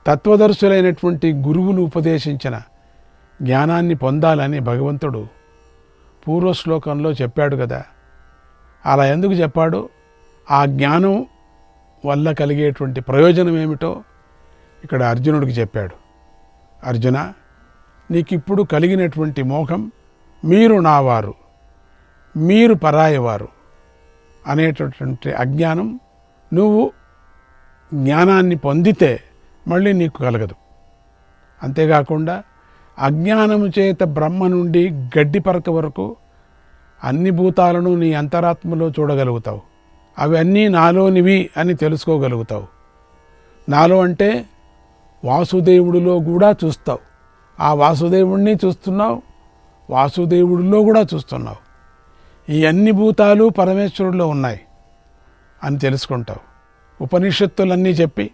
తత్వదర్శులైనటువంటి గురువులు ఉపదేశించిన జ్ఞానాన్ని పొందాలని భగవంతుడు పూర్వశ్లోకంలో చెప్పాడు కదా. అలా ఎందుకు చెప్పాడు? ఆ జ్ఞానం వల్ల కలిగేటువంటి ప్రయోజనం ఏమిటో ఇక్కడ అర్జునుడికి చెప్పాడు. అర్జున, నీకిప్పుడు కలిగినటువంటి మోహం, మీరు నావారు, మీరు పరాయవారు అనేటటువంటి అజ్ఞానం నువ్వు జ్ఞానాన్ని పొందితే మళ్ళీ నీకు కలగదు. అంతేకాకుండా అజ్ఞానము చేత బ్రహ్మ నుండి గడ్డి పరక వరకు అన్ని భూతాలను నీ అంతరాత్మలో చూడగలుగుతావు. అవి అన్నీ నాలోనివి అని తెలుసుకోగలుగుతావు. నాలో అంటే వాసుదేవుడిలో కూడా చూస్తావు. ఆ వాసుదేవుడిని చూస్తున్నావు, వాసుదేవుడిలో కూడా చూస్తున్నావు. ఈ అన్ని భూతాలు పరమేశ్వరుడిలో ఉన్నాయి అని తెలుసుకుంటావు. ఉపనిషత్తులన్నీ చెప్పి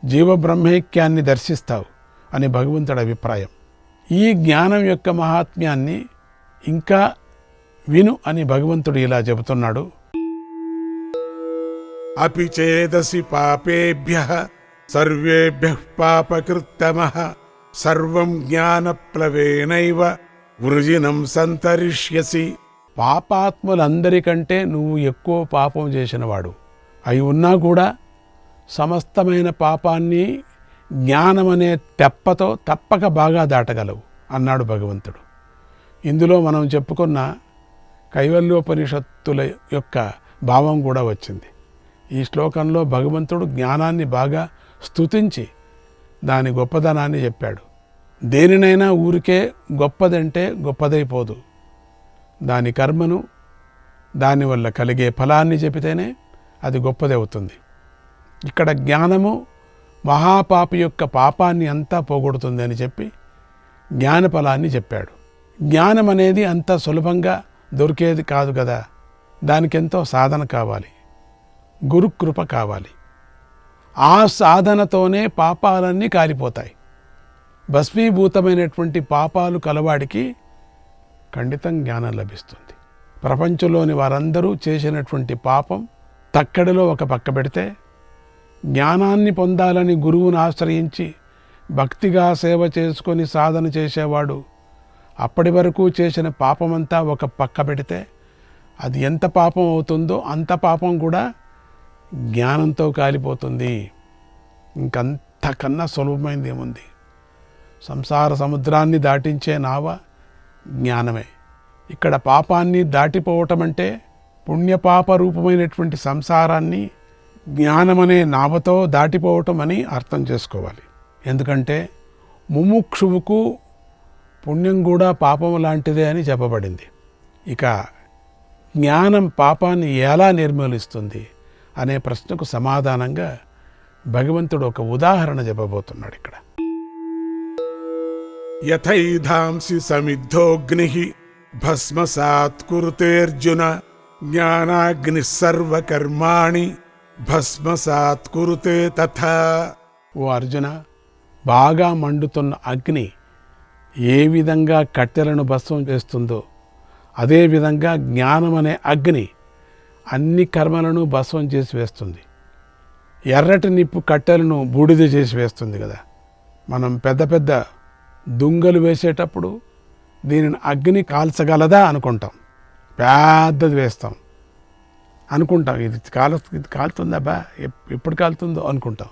జీవబ్రహ్మైక్యాన్ని దర్శిస్తావు అని భగవంతుడి అభిప్రాయం. ఈ జ్ఞానం యొక్క మహాత్మ్యాన్ని ఇంకా విను అని భగవంతుడు ఇలా చెబుతున్నాడు. అపి చేదసి పాపేభ్యః సర్వేభ్యః పాపకృత్తమః సర్వం జ్ఞానప్లవేనైవ వృజినం సంతరిష్యసి. పాపాత్ములందరికంటే నువ్వు ఎక్కువ పాపం చేసినవాడు అయి ఉన్నా కూడా సమస్తమైన పాపాన్ని జ్ఞానమనే తెప్పతో తప్పక బాగా దాటగలవు అన్నాడు భగవంతుడు. ఇందులో మనం చెప్పుకున్న కైవల్యోపనిషత్తుల యొక్క భావం కూడా వచ్చింది. ఈ శ్లోకంలో భగవంతుడు జ్ఞానాన్ని బాగా స్తుతించి దాని గొప్పదనాన్ని చెప్పాడు. దేనినైనా ఊరికే గొప్పదంటే గొప్పదైపోదు. దాని కర్మను, దానివల్ల కలిగే ఫలాన్ని చెబితేనే అది గొప్పది అవుతుంది. ఇక్కడ జ్ఞానము మహాపాపి యొక్క పాపాన్ని అంతా పోగొడుతుంది అని చెప్పి జ్ఞానఫలాన్ని చెప్పాడు. జ్ఞానం అనేది అంత సులభంగా దొరికేది కాదు కదా. దానికెంతో సాధన కావాలి, గురుకృప కావాలి. ఆ సాధనతోనే పాపాలన్నీ కాలిపోతాయి. భస్మీభూతమైనటువంటి పాపాలు కలవాడికి ఖండితం జ్ఞానం లభిస్తుంది. ప్రపంచంలోని వారందరూ చేసినటువంటి పాపం తక్కడిలో ఒక పక్క పెడితే, జ్ఞానాన్ని పొందాలని గురువును ఆశ్రయించి భక్తిగా సేవ చేసుకొని సాధన చేసేవాడు అప్పటి వరకు చేసిన పాపమంతా ఒక పక్క పెడితే, అది ఎంత పాపం అవుతుందో అంత పాపం కూడా జ్ఞానంతో కాలిపోతుంది. ఇంకంతకన్నా సులభమైంది ఏముంది? సంసార సముద్రాన్ని దాటించే నావ జ్ఞానమే. ఇక్కడ పాపాన్ని దాటిపోవటం అంటే పుణ్యపాప రూపమైనటువంటి సంసారాన్ని జ్ఞానమనే నావతో దాటిపోవటం అని అర్థం చేసుకోవాలి. ఎందుకంటే ముముక్షువుకు పుణ్యం కూడా పాపం లాంటిదే అని చెప్పబడింది. ఇక జ్ఞానం పాపాన్ని ఎలా నిర్మూలిస్తుంది అనే ప్రశ్నకు సమాధానంగా భగవంతుడు ఒక ఉదాహరణ చెప్పబోతున్నాడు ఇక్కడ. యథైధాంసి సమిద్ధోగ్నిః భస్మసాత్ కురుతేర్జున జ్ఞానాగ్ని సర్వకర్మాణి భస్మసాత్ కురుతే తథా. ఓ అర్జున, బాగా మండుతున్న అగ్ని ఏ విధంగా కట్టెలను భస్మం చేస్తుందో అదేవిధంగా జ్ఞానం అనే అగ్ని అన్ని కర్మలను భస్మం చేసి వేస్తుంది. ఎర్రటి నిప్పు కట్టెలను బూడిద చేసి వేస్తుంది కదా. మనం పెద్ద పెద్ద దుంగలు వేసేటప్పుడు దీనిని అగ్ని కాల్చగలదా అనుకుంటాం, పెద్దది వేస్తాం అనుకుంటాం. ఇది కాలుతుందబ్బా, ఎప్పుడు కాలుతుందో అనుకుంటాం.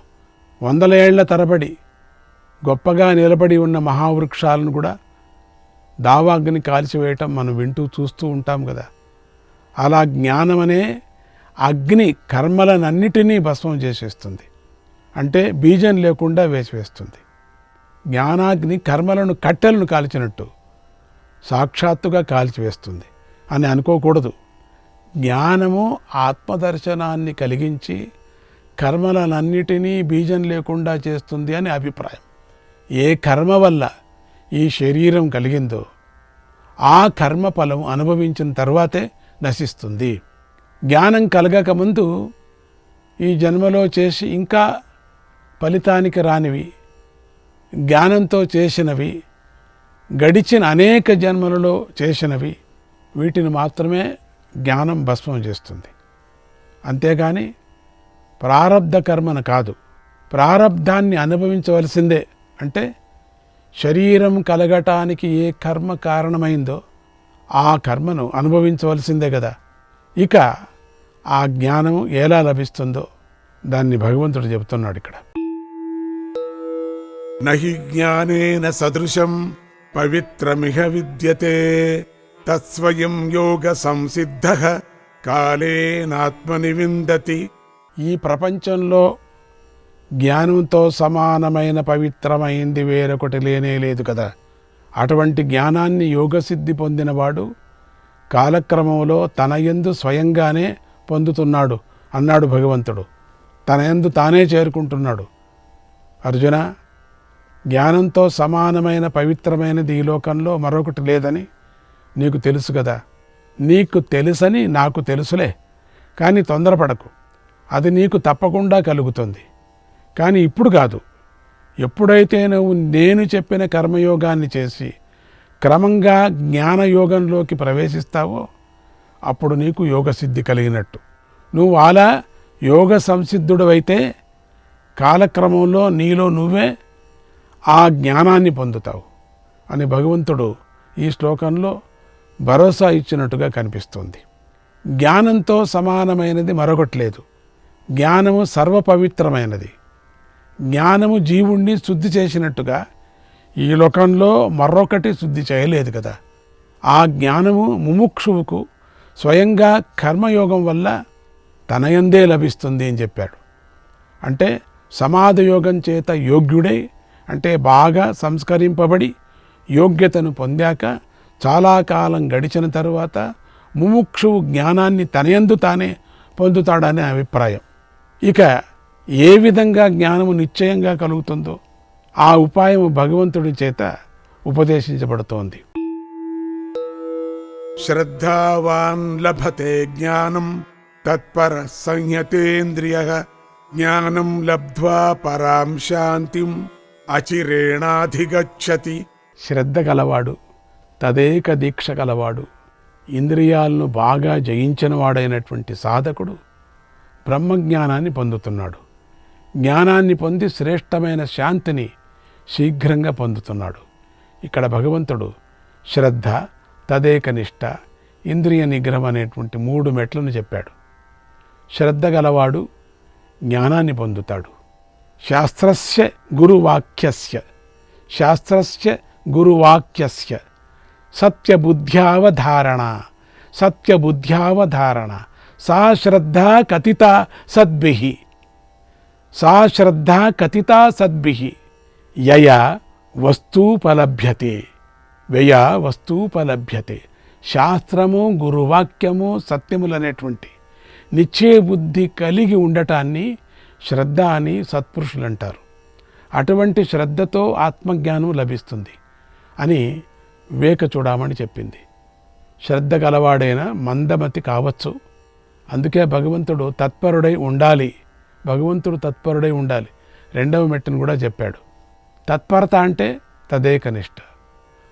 100 ఏళ్ల తరబడి గొప్పగా నిలబడి ఉన్న మహావృక్షాలను కూడా దావాగ్ని కాల్చివేయటం మనం వింటూ చూస్తూ ఉంటాం కదా. అలా జ్ఞానమనే అగ్ని కర్మలనన్నిటినీ భస్మం చేసేస్తుంది. అంటే బీజం లేకుండా వేసివేస్తుంది. జ్ఞానాగ్ని కర్మలను కట్టెలను కాల్చినట్టు సాక్షాత్తుగా కాల్చివేస్తుంది అని అనుకోకూడదు. జ్ఞానము ఆత్మదర్శనాన్ని కలిగించి కర్మలనన్నిటినీ బీజం లేకుండా చేస్తుంది అని అభిప్రాయం. ఏ కర్మ వల్ల ఈ శరీరం కలిగిందో ఆ కర్మఫలం అనుభవించిన తర్వాతే నశిస్తుంది. జ్ఞానం కలగకముందు ఈ జన్మలో చేసి ఇంకా ఫలితానికి రానివి, జ్ఞానంతో చేసినవి, గడిచిన అనేక జన్మలలో చేసినవి, వీటిని మాత్రమే జ్ఞానం భస్మం చేస్తుంది. అంతేగాని ప్రారబ్ధ కర్మను కాదు. ప్రారబ్ధాన్ని అనుభవించవలసిందే. అంటే శరీరం కలగటానికి ఏ కర్మ కారణమైందో ఆ కర్మను అనుభవించవలసిందే కదా. ఇక ఆ జ్ఞానం ఎలా లభిస్తుందో దాన్ని భగవంతుడు చెబుతున్నాడు ఇక్కడ. నహి జ్ఞానేన సదృశం పవిత్రమిహ విద్యతే తత్స్వయం యోగ సంసిద్ధః కాలేనాత్మని విందతి. ఈ ప్రపంచంలో జ్ఞానంతో సమానమైన పవిత్రమైంది వేరొకటి లేనే లేదు కదా. అటువంటి జ్ఞానాన్ని యోగసిద్ధి పొందినవాడు కాలక్రమంలో తన యందు స్వయంగానే పొందుతున్నాడు అన్నాడు భగవంతుడు. తన యందు తానే చేరుకుంటున్నాడు. అర్జున, జ్ఞానంతో సమానమైన పవిత్రమైనది ఈ లోకంలో మరొకటి లేదని నీకు తెలుసు కదా. నీకు తెలుసని నాకు తెలుసులే, కానీ తొందరపడకు. అది నీకు తప్పకుండా కలుగుతుంది. కానీ ఇప్పుడు కాదు. ఎప్పుడైతే నువ్వు నేను చెప్పిన కర్మయోగాన్ని చేసి క్రమంగా జ్ఞానయోగంలోకి ప్రవేశిస్తావో అప్పుడు నీకు యోగసిద్ధి కలిగినట్టు. నువ్వు అలా యోగ సంసిద్ధుడవైతే కాలక్రమంలో నీలో నువ్వే ఆ జ్ఞానాన్ని పొందుతావు అని భగవంతుడు ఈ శ్లోకంలో భరోసా ఇచ్చినట్టుగా కనిపిస్తుంది. జ్ఞానంతో సమానమైనది మరొకటి లేదు. జ్ఞానము సర్వపవిత్రమైనది. జ్ఞానము జీవుణ్ణి శుద్ధి చేసినట్టుగా ఈ లోకంలో మరొకటి శుద్ధి చేయలేదు కదా. ఆ జ్ఞానము ముముక్షువుకు స్వయంగా కర్మయోగం వల్ల తనయందే లభిస్తుంది అని చెప్పాడు. అంటే సమాధయోగం చేత యోగ్యుడై, అంటే బాగా సంస్కరింపబడి యోగ్యతను పొందాక చాలా కాలం గడిచిన తరువాత ముముక్షువు జ్ఞానాన్ని తనయందు తానే పొందుతాడనే అభిప్రాయం. ఇక ఏ విధంగా జ్ఞానము నిశ్చయంగా కలుగుతుందో ఆ ఉపాయము భగవంతుడి చేత ఉపదేశించబడుతోంది. శ్రద్ధావాన్ లభతే జ్ఞానం తత్పర సంయతేంద్రియః జ్ఞానం లబ్ధ్వా పరాం శాంతిం అచిరేణాధిగచ్చతి. శ్రద్ధ కలవాడు, తదేక దీక్ష కలవాడు, ఇంద్రియాలను బాగా జయించిన వాడైనటువంటి సాధకుడు బ్రహ్మజ్ఞానాన్ని పొందుతున్నాడు. జ్ఞానాన్ని పొంది శ్రేష్టమైన శాంతిని శీఘ్రంగా పొందుతున్నాడు. ఇక్కడ భగవంతుడు శ్రద్ధ, తదేక నిష్ట, ఇంద్రియ నిగ్రహం అనేటువంటి 3 మెట్లను చెప్పాడు. శ్రద్ధ గలవాడు జ్ఞానాన్ని పొందుతాడు. శాస్త్రస్య గురువాక్యస్య శాస్త్రస్య గురువాక్యస్య సత్యబుద్ధ్యావధారణ సత్యబుద్ధ్యావధారణ సా శ్రద్ధా కథితా సద్భిః సా శ్రద్ధా కథితా సద్భిః యయా వస్తూపలభ్యతే వ్యయా వస్తూపలభ్యతే. శాస్త్రము, గురువాక్యము, సత్యములనేటువంటి నిశ్చయ బుద్ధి కలిగి ఉండటాన్ని శ్రద్ధ అని సత్పురుషులు అంటారు. అటువంటి శ్రద్ధతో ఆత్మజ్ఞానం లభిస్తుంది అని వివేక చూడమని చెప్పింది. శ్రద్ధ గలవాడైన మందమతి కావచ్చు. అందుకే భగవంతుడు తత్పరుడై ఉండాలి. భగవంతుడు తత్పరుడై ఉండాలి. 2వ మెట్టును కూడా చెప్పాడు. తత్పరత అంటే తదేక నిష్ట,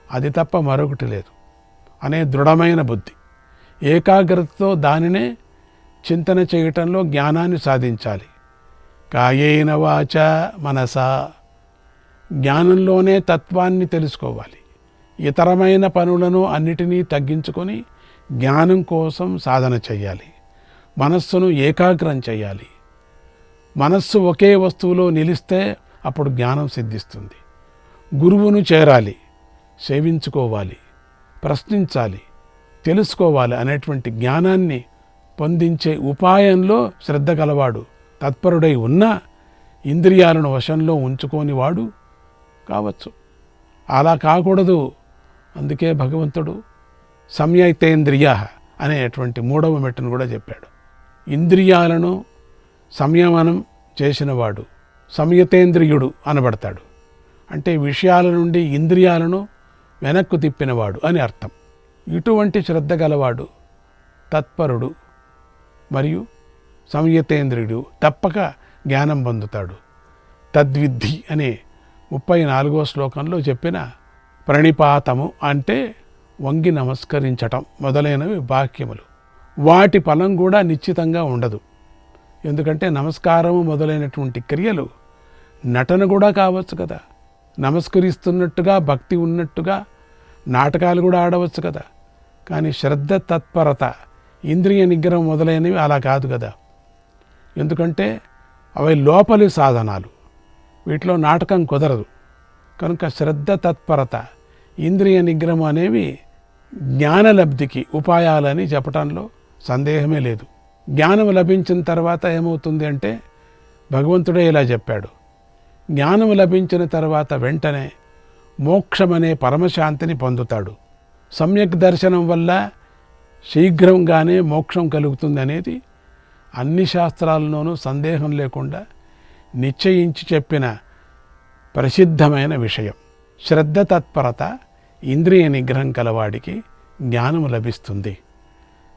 అది తప్ప మరొకటి లేదు అనే దృఢమైన బుద్ధి. ఏకాగ్రతతో దానినే చింతన చేయటంలో జ్ఞానాన్ని సాధించాలి. కాయేన వాచ మనసా, జ్ఞానంలోనే తత్వాన్ని తెలుసుకోవాలి. ఇతరమైన పనులను అన్నిటినీ తగ్గించుకొని జ్ఞానం కోసం సాధన చేయాలి. మనస్సును ఏకాగ్రం చేయాలి. మనస్సు ఒకే వస్తువులో నిలిస్తే అప్పుడు జ్ఞానం సిద్ధిస్తుంది. గురువును చేరాలి, సేవించుకోవాలి, ప్రశ్నించాలి, తెలుసుకోవాలి అనేటువంటి జ్ఞానాన్ని పొందించే ఉపాయంలో శ్రద్ధ గలవాడు తత్పరుడై ఉన్నా ఇంద్రియాలను వశంలో ఉంచుకోని వాడు కావచ్చు. అలా కాకూడదు. అందుకే భగవంతుడు సంయతేంద్రియ అనేటువంటి 3వ మెట్టును కూడా చెప్పాడు. ఇంద్రియాలను సంయమనం చేసినవాడు సంయతేంద్రియుడు అనబడతాడు. అంటే విషయాల నుండి ఇంద్రియాలను వెనక్కు తిప్పినవాడు అని అర్థం. ఇటువంటి శ్రద్ధ గలవాడు తత్పరుడు మరియు సంయతేంద్రియుడు తప్పక జ్ఞానం పొందుతాడు. తద్విద్ధి అనే 34వ శ్లోకంలో చెప్పిన ప్రణిపాతము అంటే వంగి నమస్కరించటం మొదలైనవి వాక్యములు. వాటి ఫలం కూడా నిశ్చితంగా ఉండదు. ఎందుకంటే నమస్కారము మొదలైనటువంటి క్రియలు నటన కూడా కావచ్చు కదా. నమస్కరిస్తున్నట్టుగా భక్తి ఉన్నట్టుగా నాటకాలు కూడా ఆడవచ్చు కదా. కానీ శ్రద్ధ, తత్పరత, ఇంద్రియ నిగ్రహం మొదలైనవి అలా కాదు కదా. ఎందుకంటే అవి లోపలి సాధనాలు, వీటిలో నాటకం కుదరదు. కనుక శ్రద్ధ, తత్పరత, ఇంద్రియ నిగ్రహం అనేవి జ్ఞానలబ్ధికి ఉపాయాలని చెప్పటంలో సందేహమే లేదు. జ్ఞానం లభించిన తర్వాత ఏమవుతుంది అంటే భగవంతుడే ఇలా చెప్పాడు. జ్ఞానం లభించిన తర్వాత వెంటనే మోక్షమనే పరమశాంతిని పొందుతాడు. సమ్యక్ దర్శనం వల్ల శీఘ్రంగానే మోక్షం కలుగుతుంది అనేది అన్ని శాస్త్రాల్లోనూ సందేహం లేకుండా నిశ్చయించి చెప్పిన ప్రసిద్ధమైన విషయం. శ్రద్ధ, తత్పరత, ఇంద్రియ నిగ్రహం కలవాడికి జ్ఞానం లభిస్తుంది,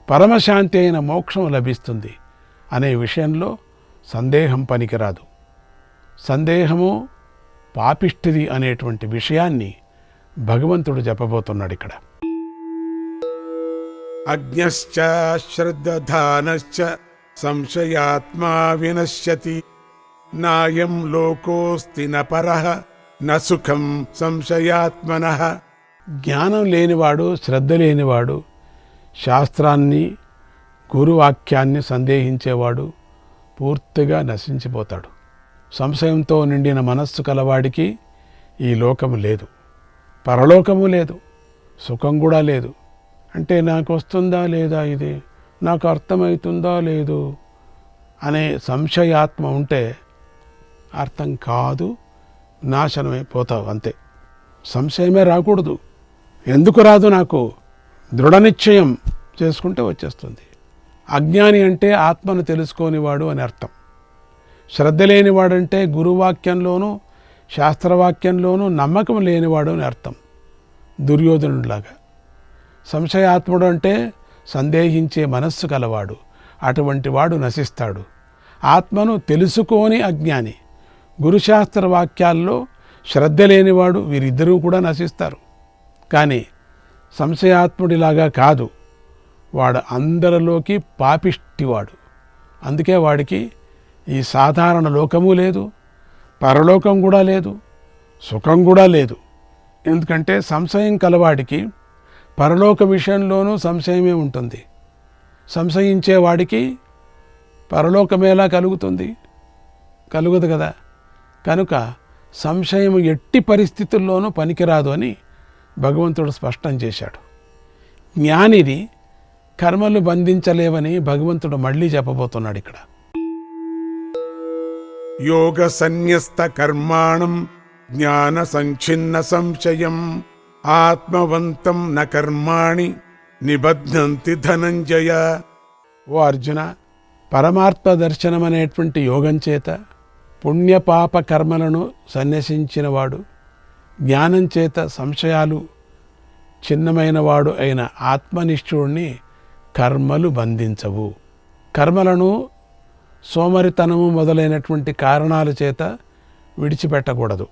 పరమశాంతి అయిన మోక్షం లభిస్తుంది అనే విషయంలో సందేహం పనికిరాదు. సందేహము పాపిష్టిది అనేటువంటి విషయాన్ని భగవంతుడు చెప్పబోతున్నాడు ఇక్కడ. అజ్ఞశ్చ శ్రద్ధధానశ్చ సంశయాత్మా వినశ్యతి నాయం లోకోస్తి న పరః న సుఖం సంశయాత్మనః. జ్ఞానం లేనివాడు, శ్రద్ధ లేనివాడు, శాస్త్రాన్ని, గురువాక్యాన్ని సందేహించేవాడు పూర్తిగా నశించిపోతాడు. సంశయంతో నిండిన మనస్సు కలవాడికి ఈ లోకము లేదు, పరలోకము లేదు, సుఖం కూడా లేదు. అంటే నాకు వస్తుందా లేదా, ఇది నాకు అర్థమవుతుందా లేదు అనే సంశయాత్మ ఉంటే అర్థం కాదు, నాశనమైపోతావు అంతే. సంశయమే రాకూడదు. ఎందుకు రాదు? నాకు దృఢ నిశ్చయం చేసుకుంటే వచ్చేస్తుంది. అజ్ఞాని అంటే ఆత్మను తెలుసుకోనివాడు అని అర్థం. శ్రద్ధ లేనివాడంటే గురువాక్యంలోనూ శాస్త్రవాక్యంలోనూ నమ్మకం లేనివాడు అని అర్థం, దుర్యోధనుడిలాగా. సంశయాత్ముడు అంటే సందేహించే మనస్సు కలవాడు, అటువంటి వాడు నశిస్తాడు. ఆత్మను తెలుసుకోని అజ్ఞాని, గురుశాస్త్ర వాక్యాల్లో శ్రద్ధ లేనివాడు, వీరిద్దరూ కూడా నశిస్తారు. కానీ సంశయాత్ముడిలాగా కాదు, వాడు అందరిలోకి పాపిష్టివాడు. అందుకే వాడికి ఈ సాధారణ లోకము లేదు, పరలోకం కూడా లేదు, సుఖం కూడా లేదు. ఎందుకంటే సంశయం కలవాడికి పరలోక విషయంలోనూ సంశయమే ఉంటుంది. సంశయించేవాడికి పరలోకమేలా కలుగుతుంది? కలుగదు కదా. కనుక సంశయం ఎట్టి పరిస్థితుల్లోనూ పనికిరాదు అని భగవంతుడు స్పష్టం చేశాడు. జ్ఞానిని కర్మలు బంధించలేవని భగవంతుడు మళ్ళీ చెప్పబోతున్నాడు ఇక్కడ. యోగ సన్యస్త కర్మాణం జ్ఞాన సంఛిన్న సంశయం ఆత్మవంతం న కర్మాణి నిబధ్నంతి ధనంజయ. ఓ అర్జున, పరమాత్మ దర్శనం అనేటువంటి యోగం చేత పుణ్యపాప కర్మలను సన్యసించినవాడు, జ్ఞానం చేత సంశయాలు చిన్నమైనవాడు అయిన ఆత్మనిష్ఠుడిని కర్మలు బంధించవు. కర్మలను సోమరితనము మొదలైనటువంటి కారణాల చేత విడిచిపెట్టకూడదు,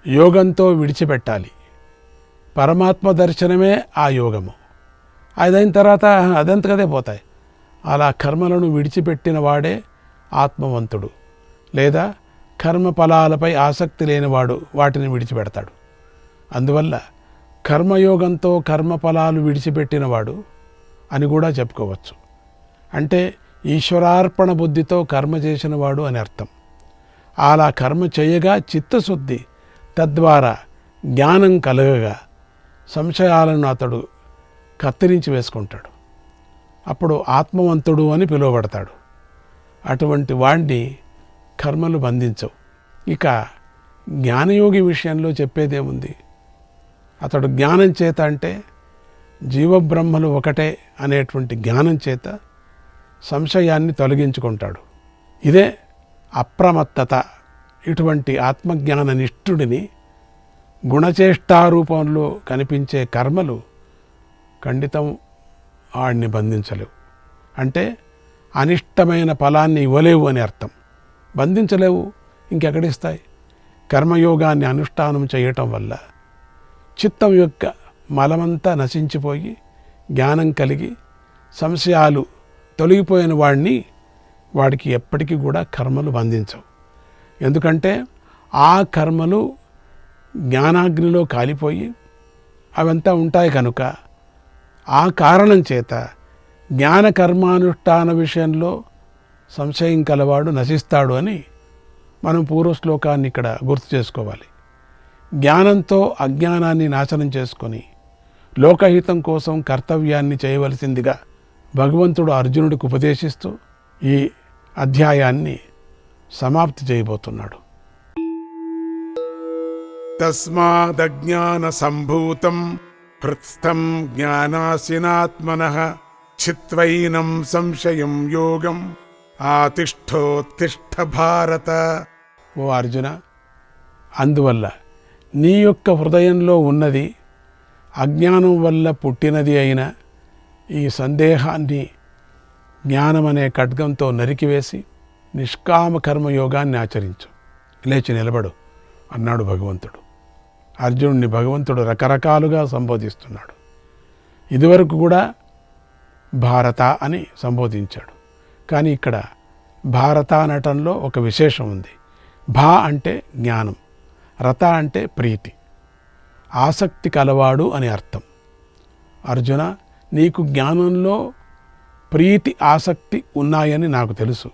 యోగంతో విడిచిపెట్టాలి. పరమాత్మ దర్శనమే ఆ యోగము. అదైన తర్వాత అదంతకదే పోతాయి. అలా కర్మలను విడిచిపెట్టిన వాడే ఆత్మవంతుడు. లేదా కర్మ ఫలాలపై ఆసక్తి లేనివాడు వాటిని విడిచిపెడతాడు. అందువల్ల కర్మయోగంతో కర్మఫలాలు విడిచిపెట్టినవాడు అని కూడా చెప్పుకోవచ్చు. అంటే ఈశ్వరార్పణ బుద్ధితో కర్మ చేసినవాడు అని అర్థం. అలా కర్మ చేయగా చిత్తశుద్ధి, తద్వారా జ్ఞానం కలగగా సంశయాలను అతడు కత్తిరించి వేసుకుంటాడు. అప్పుడు ఆత్మవంతుడు అని పిలువబడతాడు. అటువంటి వాణ్ణి కర్మలు బంధించవు. ఇక జ్ఞానయోగి విషయంలో చెప్పేదేముంది? అతడు జ్ఞానం చేత, అంటే జీవబ్రహ్మలు ఒకటే అనేటువంటి జ్ఞానం చేత సంశయాన్ని తొలగించుకుంటాడు. ఇదే అప్రమత్తత. ఇటువంటి ఆత్మజ్ఞాన నిష్ఠుడిని గుణచేష్టారూపంలో కనిపించే కర్మలు ఖండితం వాడిని బంధించలేవు. అంటే అనిష్టమైన ఫలాన్ని ఇవ్వలేవు అని అర్థం. బంధించలేవు, ఇంకెక్కడిస్తాయి? కర్మయోగాన్ని అనుష్ఠానం చేయటం వల్ల చిత్తం యొక్క మలమంతా నశించిపోయి జ్ఞానం కలిగి సంశయాలు తొలగిపోయిన వాడికి ఎప్పటికీ కూడా కర్మలు బంధించవు. ఎందుకంటే ఆ కర్మలు జ్ఞానాగ్నిలో కాలిపోయి అవంతా ఉంటాయి కనుక ఆ కారణం చేత జ్ఞాన కర్మానుష్ఠాన విషయంలో సంశయం కలవాడు నశిస్తాడు అని మనం పూర్వశ్లోకాన్ని ఇక్కడ గుర్తు చేసుకోవాలి. జ్ఞానంతో అజ్ఞానాన్ని నాశనం చేసుకొని లోకహితం కోసం కర్తవ్యాన్ని చేయవలసిందిగా భగవంతుడు అర్జునుడికి ఉపదేశిస్తూ ఈ అధ్యాయాన్ని సమాప్తి చేయబోతున్నాడు. తస్మాదజ్ఞాన సంభూతం హృత్స్థం జ్ఞానాసినాత్మనః చిత్వైనం సంశయం యోగం ఆతిష్ఠోత్తిష్ఠ భారత. ఓ అర్జున, అందువల్ల నీ యొక్క హృదయంలో ఉన్నది అజ్ఞానం వల్ల పుట్టినది అయిన ఈ సందేహాన్ని జ్ఞానమనే ఖడ్గంతో నరికివేసి నిష్కామ కర్మయోగాన్ని ఆచరించు, లేచి నిలబడు అన్నాడు భగవంతుడు. అర్జునుడిని భగవంతుడు రకరకాలుగా సంబోధిస్తున్నాడు. ఇదివరకు కూడా భారత అని సంబోధించాడు. కానీ ఇక్కడ భారత అనటంలో ఒక విశేషం ఉంది. భా అంటే జ్ఞానం, రత అంటే ప్రీతి, ఆసక్తి కలవాడు అని అర్థం. అర్జున, నీకు జ్ఞానంలో ప్రీతి ఆసక్తి ఉన్నాయని నాకు తెలుసు.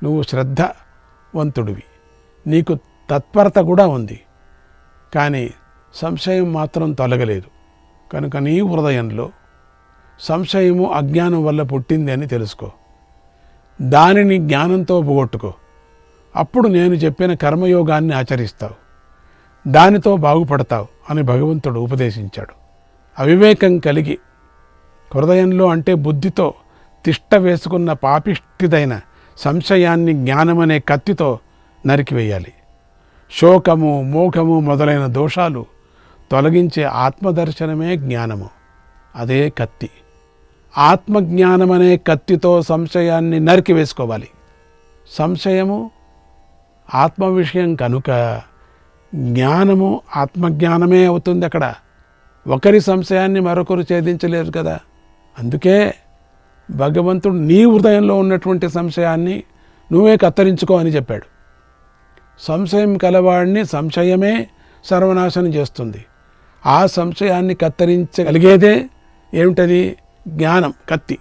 నువ్వు శ్రద్ధవంతుడివి, నీకు తత్పరత కూడా ఉంది. కానీ సంశయం మాత్రం తొలగలేదు. కనుక నీ హృదయంలో సంశయము అజ్ఞానం వల్ల పుట్టింది అని తెలుసుకో. దానిని జ్ఞానంతో పోగొట్టుకో. అప్పుడు నేను చెప్పిన కర్మయోగాన్ని ఆచరిస్తావు, దానితో బాగుపడతావు అని భగవంతుడు ఉపదేశించాడు. అవివేకం కలిగి హృదయంలో అంటే బుద్ధితో తిష్ట వేసుకున్న పాపిష్టిదైన సంశయాన్ని జ్ఞానమనే కత్తితో నరికివేయాలి. శోకము, మోహము మొదలైన దోషాలు తొలగించే ఆత్మదర్శనమే జ్ఞానము, అదే కత్తి. ఆత్మజ్ఞానమనే కత్తితో సంశయాన్ని నరికివేసుకోవాలి. సంశయము ఆత్మ విషయం కనుక జ్ఞానము ఆత్మజ్ఞానమే అవుతుంది. అక్కడ ఒకరి సంశయాన్ని మరొకరు ఛేదించలేరు కదా. అందుకే భగవంతుడు నీ హృదయంలో ఉన్నటువంటి సంశయాన్ని నువ్వే కత్తిరించుకో అని చెప్పాడు. సంశయం కలవాడిని సంశయమే సర్వనాశనం చేస్తుంది. ఆ సంశయాన్ని కత్తిరించగలిగేదే ఏమిటది? జ్ఞానం, కత్తి.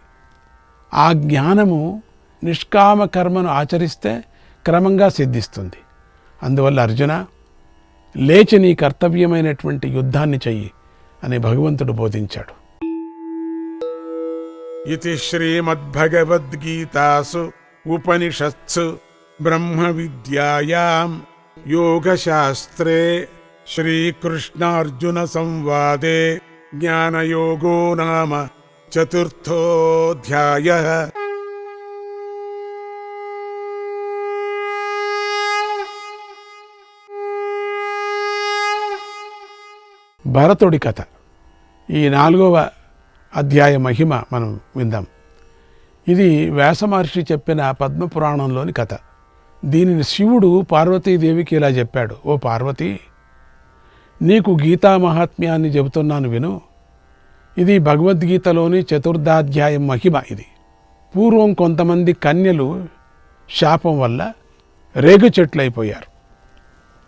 ఆ జ్ఞానము నిష్కామ కర్మను ఆచరిస్తే క్రమంగా సిద్ధిస్తుంది. అందువల్ల అర్జున, లేచి నీ కర్తవ్యమైనటువంటి యుద్ధాన్ని చెయ్యి అని భగవంతుడు బోధించాడు. ఇది శ్రీమద్భగవద్గీతాసు ఉపనిషత్సు బ్రహ్మ విద్యాయాం యోగశాస్త్రే శ్రీకృష్ణార్జున సంవాదే జ్ఞానయోగో నామ చతుర్థోధ్యాయః. భరతుడి కథ. ఈ 4వ అధ్యాయ మహిమ మనం విందాం. ఇది వ్యాస మహర్షి చెప్పిన పద్మపురాణంలోని కథ. దీనిని శివుడు పార్వతీదేవికి ఇలా చెప్పాడు. ఓ పార్వతి, నీకు గీతా మహాత్మ్యాన్ని చెబుతున్నాను విను. ఇది భగవద్గీతలోని 4వ మహిమ. ఇది పూర్వం కొంతమంది కన్యలు శాపం వల్ల రేగు చెట్లయిపోయారు.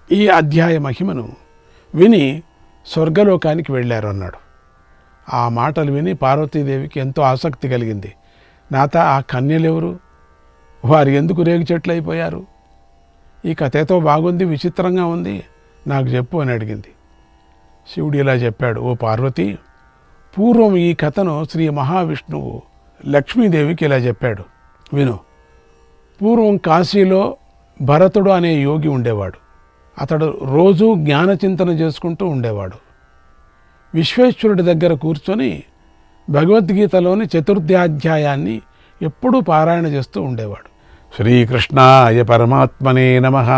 ఈ అధ్యాయ మహిమను విని స్వర్గలోకానికి వెళ్ళారు అన్నాడు. ఆ మాటలు విని పార్వతీదేవికి ఎంతో ఆసక్తి కలిగింది. నాత, ఆ కన్యలెవరు? వారు ఎందుకు రేగు చెట్లు అయిపోయారు? ఈ కథతో బాగుంది, విచిత్రంగా ఉంది, నాకు చెప్పు అని అడిగింది. శివుడు ఇలా చెప్పాడు. ఓ పార్వతి, పూర్వం ఈ కథను శ్రీ మహావిష్ణువు లక్ష్మీదేవికి ఇలా చెప్పాడు, విను. పూర్వం కాశీలో భరతుడు అనే యోగి ఉండేవాడు. అతడు రోజూ జ్ఞానచింతన చేసుకుంటూ ఉండేవాడు. విశ్వేశ్వరుడి దగ్గర కూర్చొని భగవద్గీతలోని 4వ ఎప్పుడూ పారాయణ చేస్తూ ఉండేవాడు. శ్రీకృష్ణాయ పరమాత్మనే నమః.